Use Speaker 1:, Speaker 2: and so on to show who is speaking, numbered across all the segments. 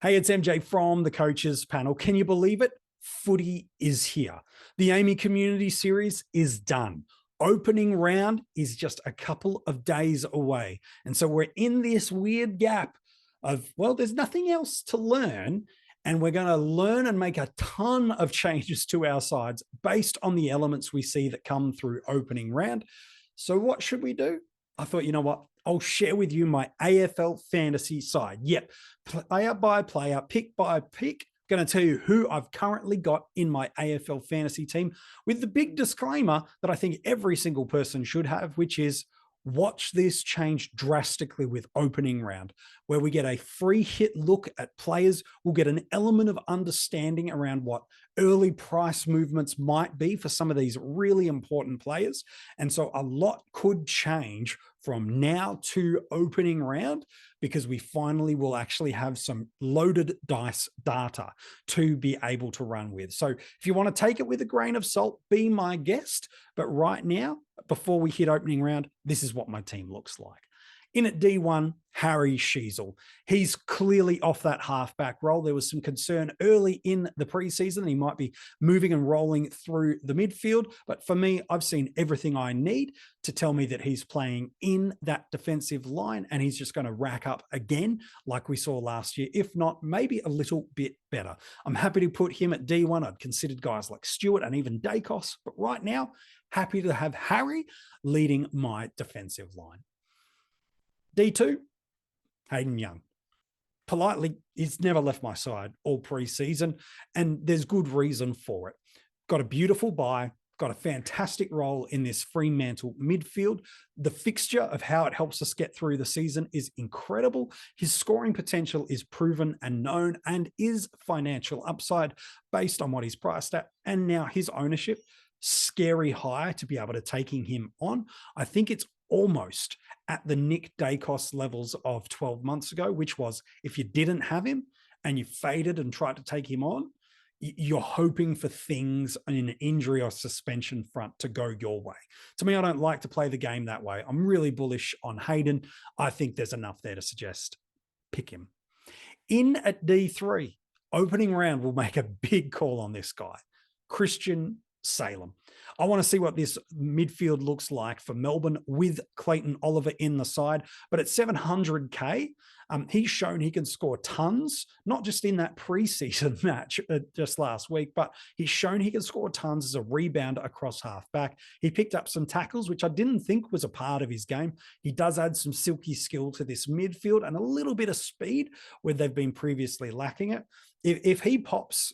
Speaker 1: Hey, it's MJ from the coaches panel. Can you believe it? Footy is here. The Amy Community Series is done. Opening round is just a couple of days away. And so we're in this weird gap of, well, there's nothing else to learn. And we're going to learn and make a ton of changes to our sides based on the elements we see that come through opening round. So what should we do? I thought, you know what? I'll share with you my AFL fantasy side. Yep, player by player, pick by pick. Going to tell you who I've currently got in my AFL fantasy team with the big disclaimer that I think every single person should have, which is watch this change drastically with opening round, where we get a free hit look at players. We'll get an element of understanding around what early price movements might be for some of these really important players. And so a lot could change from now to opening round because we finally will actually have some loaded dice data to be able to run with. So if you want to take it with a grain of salt, be my guest. But right now, before we hit opening round, this is what my team looks like. In at D1, Harry Sheezel. He's clearly off that halfback role. There was some concern early in the preseason. He might be moving and rolling through the midfield. But for me, I've seen everything I need to tell me that he's playing in that defensive line and he's just going to rack up again like we saw last year, if not maybe a little bit better. I'm happy to put him at D1. I'd considered guys like Stewart and even Dacos, but right now, happy to have Harry leading my defensive line. D2, Hayden Young. Politely, he's never left my side all preseason, and there's good reason for it. Got a beautiful bye, got a fantastic role in this Fremantle midfield. The fixture of how it helps us get through the season is incredible. His scoring potential is proven and known and is financial upside based on what he's priced at, and now his ownership, scary high to be able to taking him on. I think it's almost at the Nick Dacos levels of 12 months ago, which was if you didn't have him and you faded and tried to take him on, you're hoping for things in an injury or suspension front to go your way. To me, I don't like to play the game that way. I'm really bullish on Hayden. I think there's enough there to suggest pick him. In at D3, opening round will make a big call on this guy, Christian Salem. I want to see what this midfield looks like for Melbourne with Clayton Oliver in the side. But at 700K, he's shown he can score tons, not just in that preseason match just last week, but he's shown he can score tons as a rebounder across halfback. He picked up some tackles, which I didn't think was a part of his game. He does add some silky skill to this midfield and a little bit of speed where they've been previously lacking it. If he pops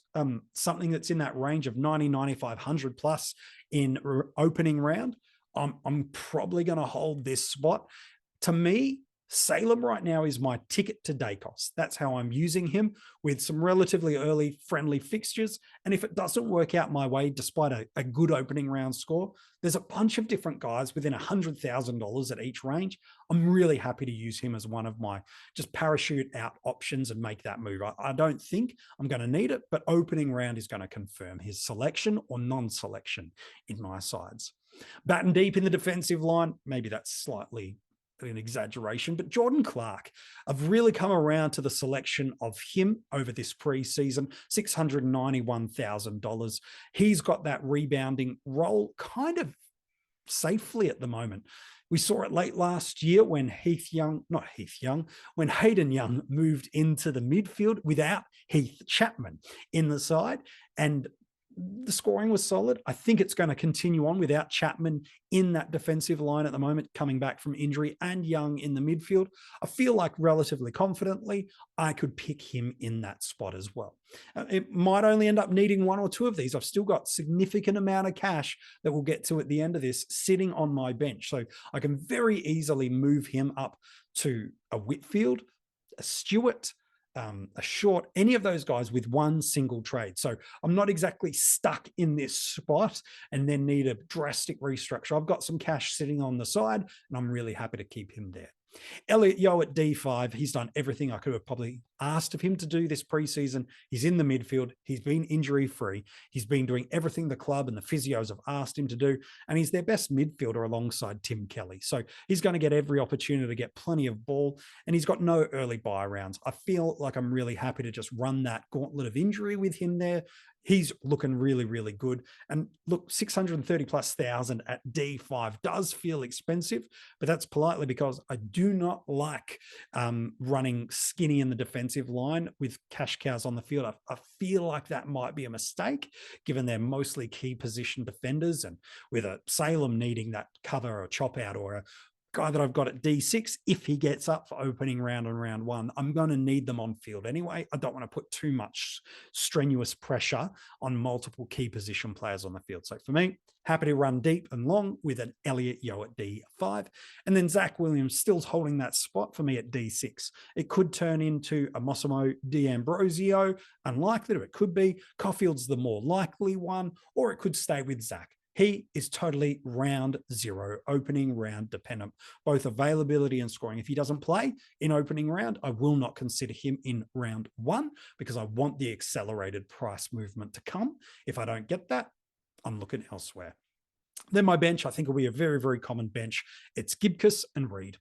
Speaker 1: something that's in that range of 90, 95, 100 plus in opening round, I'm probably going to hold this spot. To me, Salem right now is my ticket to Dacos. That's how I'm using him with some relatively early friendly fixtures. And if it doesn't work out my way, despite a good opening round score, there's a bunch of different guys within $100,000 at each range. I'm really happy to use him as one of my just parachute out options and make that move. I don't think I'm going to need it, but opening round is going to confirm his selection or non-selection in my sides. Batting deep in the defensive line, maybe that's slightly an exaggeration, but Jordan Clark, I've really come around to the selection of him over this preseason, $691,000. He's got that rebounding role kind of safely at the moment. We saw it late last year when when Hayden Young moved into the midfield without Heath Chapman in the side, and the scoring was solid. I think it's going to continue on without Chapman in that defensive line at the moment, coming back from injury, and Young in the midfield. I feel like relatively confidently I could pick him in that spot as well. It might only end up needing one or two of these. I've still got significant amount of cash that we'll get to at the end of this sitting on my bench. So I can very easily move him up to a Whitfield, a Stewart, a Short, any of those guys with one single trade. So I'm not exactly stuck in this spot and then need a drastic restructure. I've got some cash sitting on the side and I'm really happy to keep him there. Elliot Yeo at D5, he's done everything I could have probably asked of him to do this preseason. He's in the midfield. He's been injury-free. He's been doing everything the club and the physios have asked him to do, and he's their best midfielder alongside Tim Kelly. So he's going to get every opportunity to get plenty of ball, and he's got no early buy rounds. I feel like I'm really happy to just run that gauntlet of injury with him there. He's looking really, really good. And look, 630 plus thousand at D5 does feel expensive, but that's politely because I do not like running skinny in the defensive line with cash cows on the field. I feel like that might be a mistake, given they're mostly key position defenders, and with a Salem needing that cover or chop out, or a guy that I've got at D6, if he gets up for opening round and round one, I'm going to need them on field anyway. I don't want to put too much strenuous pressure on multiple key position players on the field. So for me, happy to run deep and long with an Elliot Yeo at D5. And then Zach Williams still holding that spot for me at D6. It could turn into a Massimo D'Ambrosio, unlikely, but it could be. Caulfield's the more likely one, or it could stay with Zach. He is totally round zero, opening round dependent, both availability and scoring. If he doesn't play in opening round, I will not consider him in round one because I want the accelerated price movement to come. If I don't get that, I'm looking elsewhere. Then my bench, I think, will be a very, very common bench. It's Gibcus and Reed.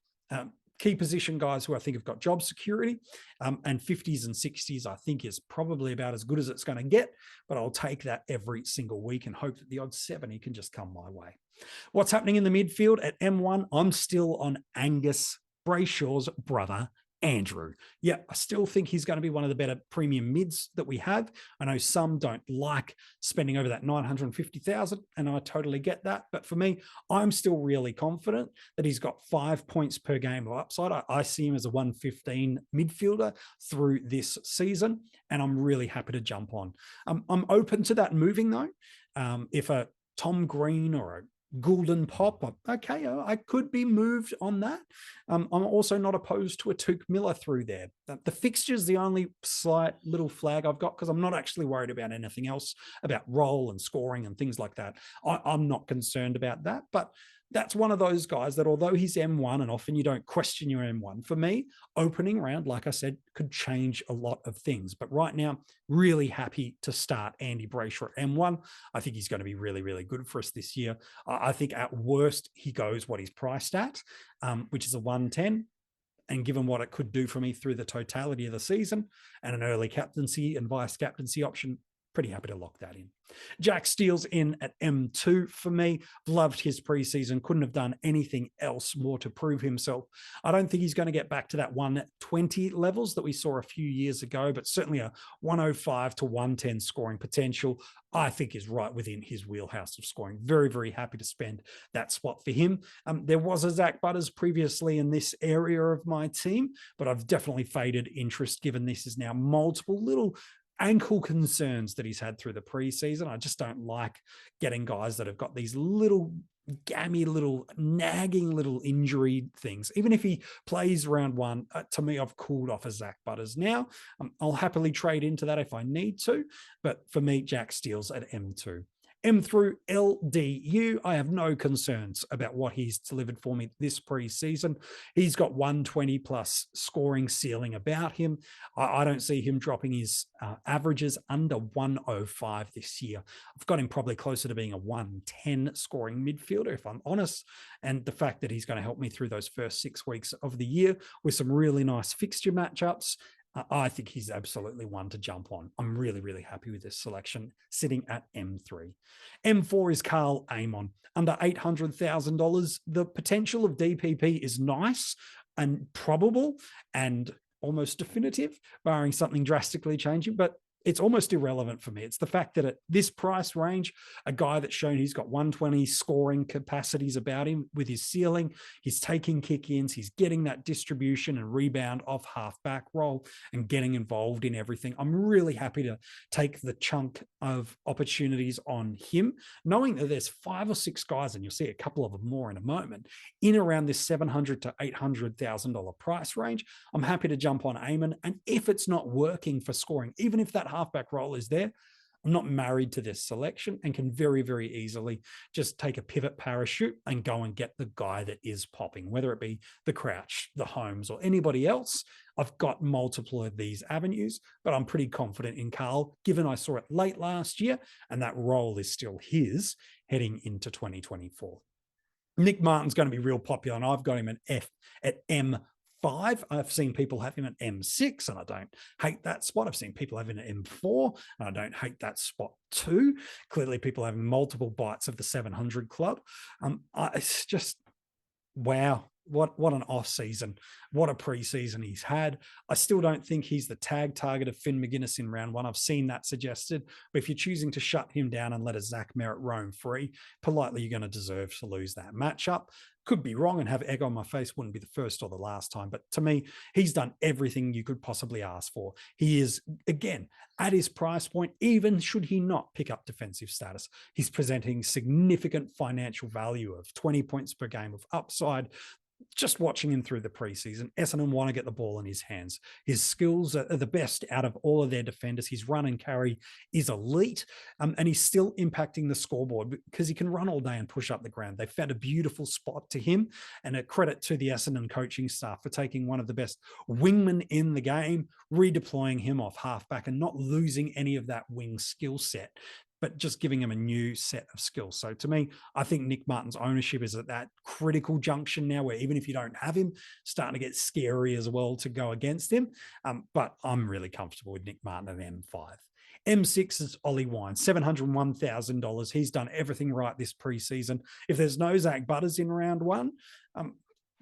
Speaker 1: Key position guys who I think have got job security, and 50s and 60s I think is probably about as good as it's going to get, but I'll take that every single week and hope that the odd 70 can just come my way. What's happening in the midfield at M1? I'm still on Angus Brayshaw's brother, Andrew. Yeah, I still think he's going to be one of the better premium mids that we have. I know some don't like spending over that 950,000, and I totally get that. But for me, I'm still really confident that he's got 5 points per game of upside. I see him as a 115 midfielder through this season, and I'm really happy to jump on. I'm open to that moving though. If a Tom Green or a Goulden pop, okay, I could be moved on that. I'm also not opposed to a Tuke Miller through there. The fixture's the only slight little flag I've got because I'm not actually worried about anything else, about role and scoring and things like that. I'm not concerned about that, but that's one of those guys that although he's M1 and often you don't question your M1, for me, opening round, like I said, could change a lot of things. But right now, really happy to start Andy Brayshaw at M1. I think he's going to be really, really good for us this year. I think at worst, he goes what he's priced at, which is a 110. And given what it could do for me through the totality of the season and an early captaincy and vice captaincy option, pretty happy to lock that in. Jack Steele's in at M2 for me. Loved his preseason. Couldn't have done anything else more to prove himself. I don't think he's going to get back to that 120 levels that we saw a few years ago, but certainly a 105 to 110 scoring potential, I think is right within his wheelhouse of scoring. Very, very happy to spend that spot for him. There was a Zach Butters previously in this area of my team, but I've definitely faded interest given this is now multiple little ankle concerns that he's had through the preseason. I just don't like getting guys that have got these little gammy, little nagging little injury things. Even if he plays round one, to me, I've cooled off a Zach Butters now. I'll happily trade into that if I need to. But for me, Jack Steele's at M2. M through LDU, I have no concerns about what he's delivered for me this preseason. He's got 120 plus scoring ceiling about him. I don't see him dropping his averages under 105 this year. I've got him probably closer to being a 110 scoring midfielder, if I'm honest. And the fact that he's going to help me through those first 6 weeks of the year with some really nice fixture matchups, I think he's absolutely one to jump on. I'm really, really happy with this selection, sitting at M3. M4 is Carl Amon. Under $800,000, the potential of DPP is nice and probable and almost definitive, barring something drastically changing, but it's almost irrelevant for me. It's the fact that at this price range, a guy that's shown he's got 120 scoring capacities about him with his ceiling, he's taking kick-ins, he's getting that distribution and rebound off half-back roll and getting involved in everything. I'm really happy to take the chunk of opportunities on him, knowing that there's 5 or 6 guys, and you'll see a couple of them more in a moment, in around this $700,000 to $800,000 price range. I'm happy to jump on Amon, and if it's not working for scoring, even if that halfback role is there, I'm not married to this selection and can very, very easily just take a pivot parachute and go and get the guy that is popping, whether it be the Crouch, the Holmes, or anybody else. I've got multiple of these avenues, but I'm pretty confident in Carl, given I saw it late last year, and that role is still his heading into 2024. Nick Martin's going to be real popular, and I've got him at M5. I've seen people have him at M6, and I don't hate that spot. I've seen people have him at M4, and I don't hate that spot too. Clearly, people having multiple bites of the 700 club. It's just, wow. What an off season. What a preseason he's had. I still don't think he's the tag target of Finn McGuinness in round one. I've seen that suggested. But if you're choosing to shut him down and let a Zach Merritt roam free, politely, you're going to deserve to lose that matchup. Could be wrong and have egg on my face. Wouldn't be the first or the last time. But to me, he's done everything you could possibly ask for. He is, again, at his price point, even should he not pick up defensive status, he's presenting significant financial value of 20 points per game of upside. Just watching him through the preseason, Essendon want to get the ball in his hands. His skills are the best out of all of their defenders. His run and carry is elite, and he's still impacting the scoreboard because he can run all day and push up the ground. They found a beautiful spot to him, and a credit to the Essendon coaching staff for taking one of the best wingmen in the game, redeploying him off halfback and not losing any of that wing skill set, but just giving him a new set of skills. So to me, I think Nick Martin's ownership is at that critical junction now where even if you don't have him, starting to get scary as well to go against him. But I'm really comfortable with Nick Martin at M5. M6 is Ollie Wine, $701,000. He's done everything right this preseason. If there's no Zach Butters in round one,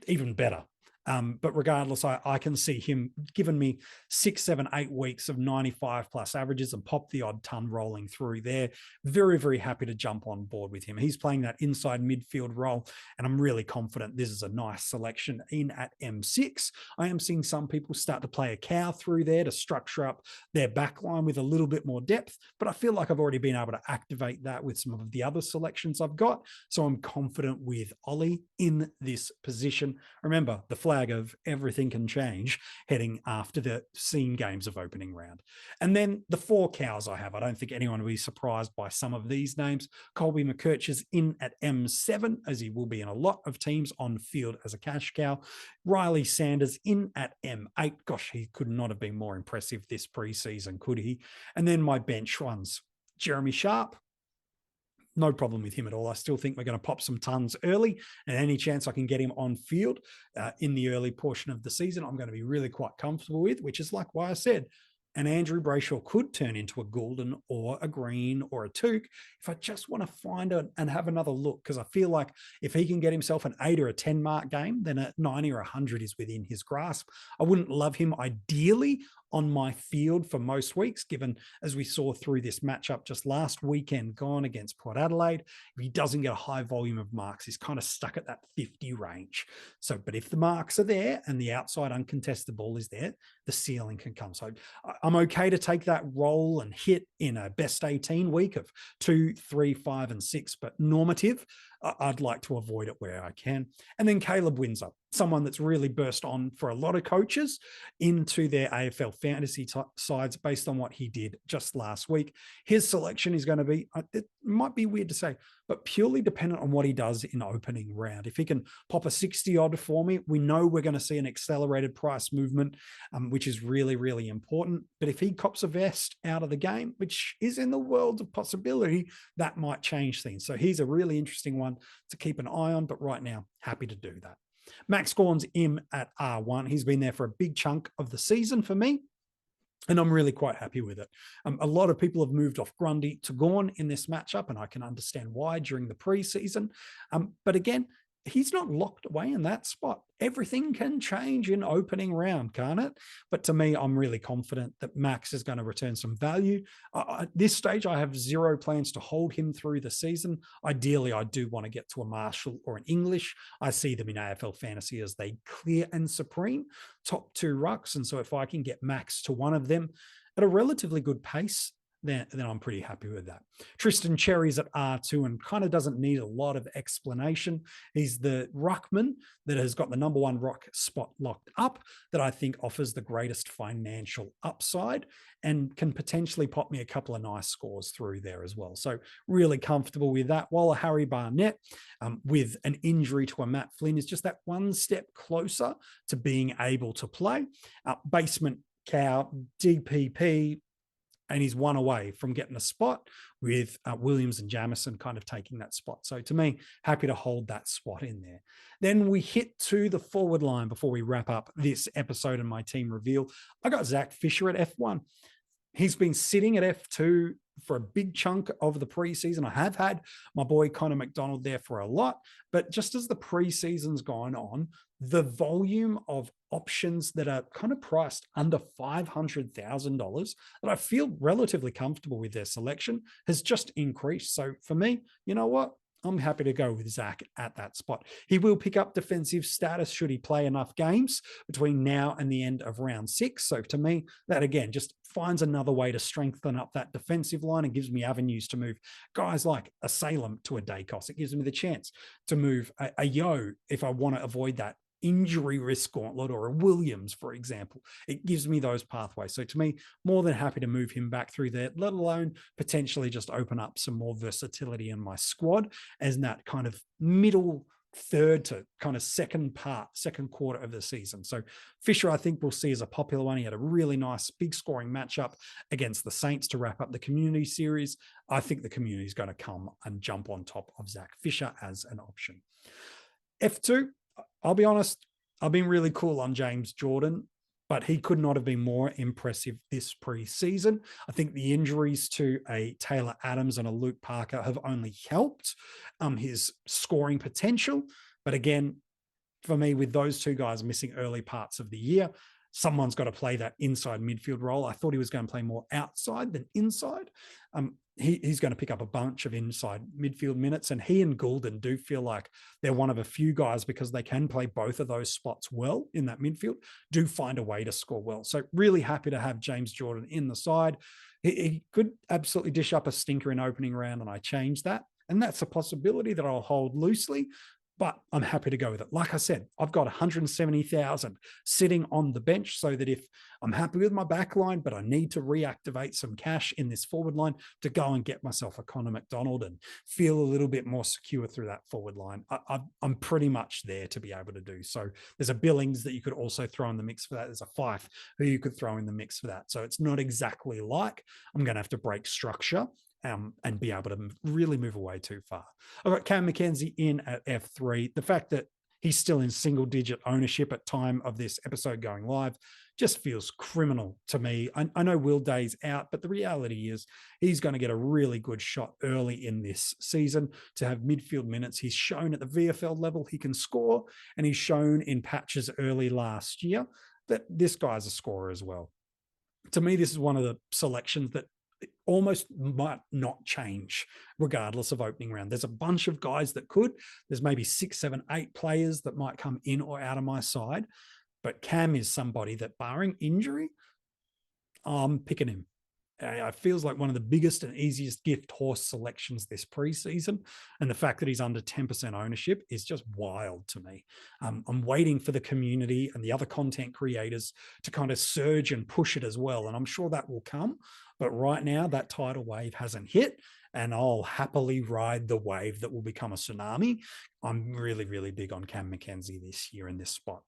Speaker 1: even better. But regardless, I can see him giving me 6, 7, 8 weeks of 95 plus averages and pop the odd ton rolling through there. Very, very happy to jump on board with him. He's playing that inside midfield role, and I'm really confident this is a nice selection in at M6. I am seeing some people start to play a cow through there to structure up their back line with a little bit more depth, but I feel like I've already been able to activate that with some of the other selections I've got. So I'm confident with Ollie in this position. Remember, the flag of everything can change heading after the scene games of opening round. And then the 4 cows I have, I don't think anyone will be surprised by some of these names. Colby McKirch is in at M7, as he will be in a lot of teams on field as a cash cow. Riley Sanders in at M8. Gosh, he could not have been more impressive this preseason, could he? And then my bench ones, Jeremy Sharp, no problem with him at all. I still think we're going to pop some tons early, and any chance I can get him on field in the early portion of the season, I'm going to be really quite comfortable with, which is like why I said, and Andrew Brayshaw could turn into a Goulden or a Green or a Took if I just want to find it and have another look, because I feel like if he can get himself an 8 or a 10 mark game, then a 90 or 100 is within his grasp. I wouldn't love him ideally on my field for most weeks, given as we saw through this matchup just last weekend gone against Port Adelaide, if he doesn't get a high volume of marks, he's kind of stuck at that 50 range. So, but if the marks are there and the outside uncontested ball is there, the ceiling can come. So I'm okay to take that roll and hit in a best 18 week of 2, 3, 5, and 6, but normative, I'd like to avoid it where I can. And then Caleb Windsor, someone that's really burst on for a lot of coaches into their AFL fantasy sides based on what he did just last week. His selection is going to be, it might be weird to say, but purely dependent on what he does in opening round. If he can pop a 60 odd for me, we know we're going to see an accelerated price movement, which is really, really important. But if he cops a vest out of the game, which is in the world of possibility, that might change things. So he's a really interesting one to keep an eye on, but right now, happy to do that. Max Gawn's in at R1. He's been there for a big chunk of the season for me, and I'm really quite happy with it. A lot of people have moved off Grundy to Gawn in this matchup, and I can understand why during the preseason. But again, he's not locked away in that spot. Everything can change in opening round, can't it? But to me, I'm really confident that Max is going to return some value. At this stage, I have zero plans to hold him through the season. Ideally, I do want to get to a Marshall or an English. I see them in AFL Fantasy as they clear and supreme top 2 rucks. And so if I can get Max to one of them at a relatively good pace, then I'm pretty happy with that. Tristan Cherry's at R2 and kind of doesn't need a lot of explanation. He's the ruckman that has got the number one rock spot locked up that I think offers the greatest financial upside and can potentially pop me a couple of nice scores through there as well. So really comfortable with that. While a Harry Barnett with an injury to a Matt Flynn is just that one step closer to being able to play. Basement cow, DPP, and he's one away from getting a spot with Williams and Jamison kind of taking that spot. So to me, happy to hold that spot in there. Then we hit to the forward line before we wrap up this episode and my team reveal. I got Zach Fisher at F1. He's been sitting at F2 for a big chunk of the preseason. I have had my boy Connor McDonald there for a lot, but just as the preseason's gone on, the volume of options that are kind of priced under $500,000 that I feel relatively comfortable with their selection has just increased. So for me, you know what? I'm happy to go with Zach at that spot. He will pick up defensive status should he play enough games between now and the end of round 6. So to me, that again just finds another way to strengthen up that defensive line and gives me avenues to move guys like a Salem to a Dacos. It gives me the chance to move a Yo if I want to avoid that injury risk gauntlet, or a Williams, for example. It gives me those pathways. So to me, more than happy to move him back through there, let alone potentially just open up some more versatility in my squad as that kind of middle third to kind of second quarter of the season. So Fisher, I think we'll see as a popular one. He had a really nice big scoring matchup against the Saints to wrap up the community series. I think the community is going to come and jump on top of Zach Fisher as an option. F2, I'll be honest, I've been really cool on James Jordan, but he could not have been more impressive this preseason. I think the injuries to a Taylor Adams and a Luke Parker have only helped his scoring potential. But again, for me, with those two guys missing early parts of the year, someone's got to play that inside midfield role. I thought he was going to play more outside than inside. He's going to pick up a bunch of inside midfield minutes, and he and Goulden do feel like they're one of a few guys, because they can play both of those spots well in that midfield, do find a way to score well. So really happy to have James Jordan in the side. He could absolutely dish up a stinker in opening round, and I changed that. And that's a possibility that I'll hold loosely, but I'm happy to go with it. Like I said, I've got 170,000 sitting on the bench, so that if I'm happy with my back line, but I need to reactivate some cash in this forward line to go and get myself a Connor McDonald and feel a little bit more secure through that forward line, I'm pretty much there to be able to do. So there's a Billings that you could also throw in the mix for that. There's a Fife who you could throw in the mix for that. So it's not exactly like I'm going to have to break structure and be able to really move away too far. I've got Cam McKenzie in at F3. The fact that he's still in single-digit ownership at time of this episode going live just feels criminal to me. I know Will Day's out, but the reality is he's going to get a really good shot early in this season to have midfield minutes. He's shown at the VFL level he can score, and he's shown in patches early last year that this guy's a scorer as well. To me, this is one of the selections that almost might not change regardless of opening round. There's a bunch of guys that could. There's maybe 6, 7, 8 players that might come in or out of my side. But Cam is somebody that, barring injury, I'm picking him. It feels like one of the biggest and easiest gift horse selections this preseason. And the fact that he's under 10% ownership is just wild to me. I'm waiting for the community and the other content creators to kind of surge and push it as well. And I'm sure that will come. But right now, that tidal wave hasn't hit, and I'll happily ride the wave that will become a tsunami. I'm really, really big on Cam McKenzie this year in this spot.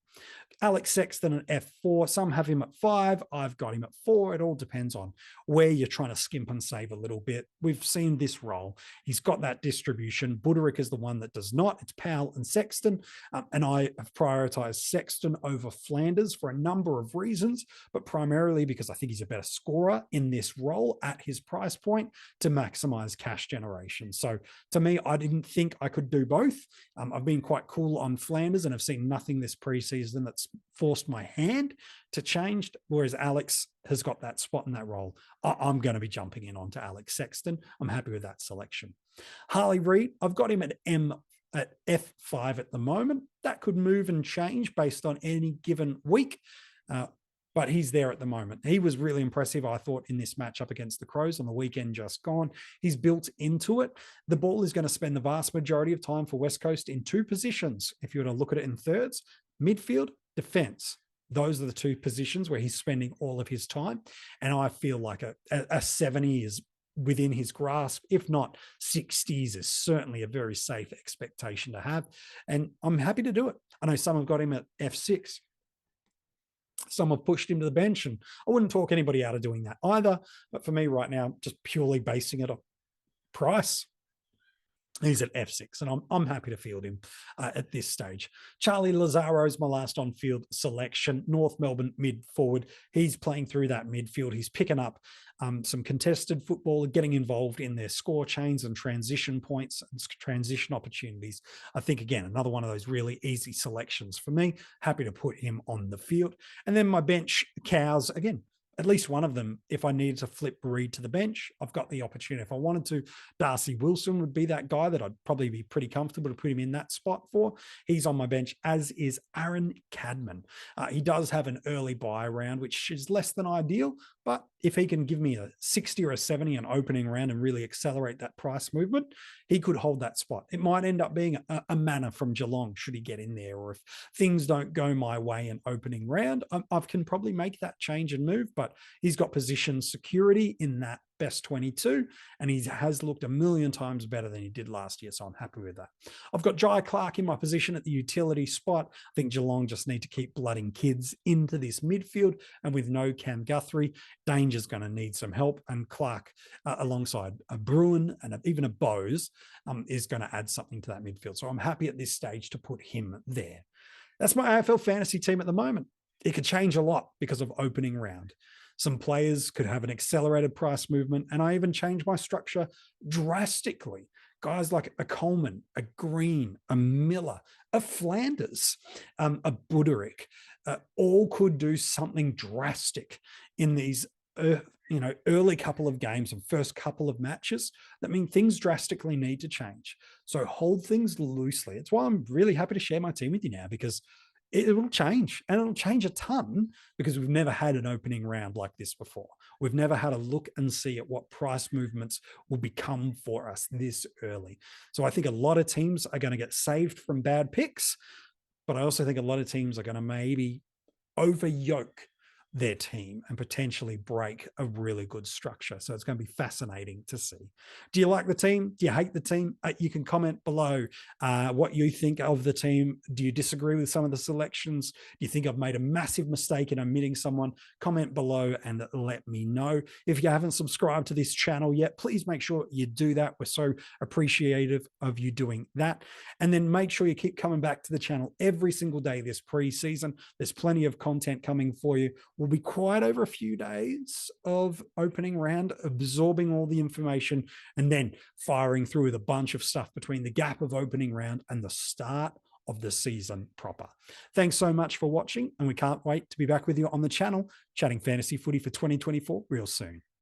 Speaker 1: Alex Sexton at F4. Some have him at 5. I've got him at 4. It all depends on where you're trying to skimp and save a little bit. We've seen this role. He's got that distribution. Buderick is the one that does not. It's Powell and Sexton. And I have prioritized Sexton over Flanders for a number of reasons, but primarily because I think he's a better scorer in this role at his price point to maximize cash generation. So to me, I didn't think I could do both. I've been quite cool on Flanders and I've seen nothing this preseason that's forced my hand to change, whereas Alex has got that spot in that role. I'm going to be jumping in onto Alex Sexton. I'm happy with that selection. Harley Reid, I've got him at F5 at the moment. That could move and change based on any given week. but he's there at the moment. He was really impressive, I thought, in this matchup against the Crows on the weekend just gone. He's built into it. The ball is going to spend the vast majority of time for West Coast in two positions. If you were to look at it in thirds, midfield, defense. Those are the two positions where he's spending all of his time. And I feel like a 70 is within his grasp. If not, 60s is certainly a very safe expectation to have. And I'm happy to do it. I know some have got him at F6. Some have pushed him to the bench, and I wouldn't talk anybody out of doing that either. But for me right now, just purely basing it on price, he's at F6, and I'm happy to field him at this stage. Charlie Lazaro is my last on-field selection. North Melbourne mid-forward. He's playing through that midfield. He's picking up some contested football, getting involved in their score chains and transition points and transition opportunities. I think, again, another one of those really easy selections for me. Happy to put him on the field. And then my bench cows, again, at least one of them, if I needed to flip Reed to the bench, I've got the opportunity. If I wanted to, Darcy Wilson would be that guy that I'd probably be pretty comfortable to put him in that spot for. He's on my bench, as is Aaron Cadman. He does have an early buy round, which is less than ideal, but if he can give me a 60 or a 70 an opening round and really accelerate that price movement, he could hold that spot. It might end up being a manner from Geelong should he get in there, or if things don't go my way in opening round, I can probably make that change and move, but he's got position security in that best 22, and he has looked a million times better than he did last year, so I'm happy with that. I've got Jai Clark in my position at the utility spot. I think Geelong just need to keep blooding kids into this midfield, and with no Cam Guthrie, Danger's going to need some help, and Clark alongside a Bruin and even a Bose is going to add something to that midfield, so I'm happy at this stage to put him there. That's my AFL fantasy team at the moment. It could change a lot because of opening round. Some players could have an accelerated price movement, and I even changed my structure drastically. Guys like a Coleman, a Green, a Miller, a Flanders, a Buderick, all could do something drastic in these early couple of games and first couple of matches. That mean things drastically need to change. So hold things loosely. It's why I'm really happy to share my team with you now, because it will change, and it'll change a ton, because we've never had an opening round like this before. We've never had a look and see at what price movements will become for us this early. So I think a lot of teams are going to get saved from bad picks, but I also think a lot of teams are going to maybe over-yoke their team and potentially break a really good structure. So it's going to be fascinating to see. Do you like the team? Do you hate the team? You can comment below what you think of the team. Do you disagree with some of the selections? Do you think I've made a massive mistake in omitting someone? Comment below and let me know. If you haven't subscribed to this channel yet, please make sure you do that. We're so appreciative of you doing that. And then make sure you keep coming back to the channel every single day this preseason. There's plenty of content coming for you. We'll be quiet over a few days of opening round, absorbing all the information, and then firing through with a bunch of stuff between the gap of opening round and the start of the season proper. Thanks so much for watching, and we can't wait to be back with you on the channel, chatting fantasy footy for 2024 real soon.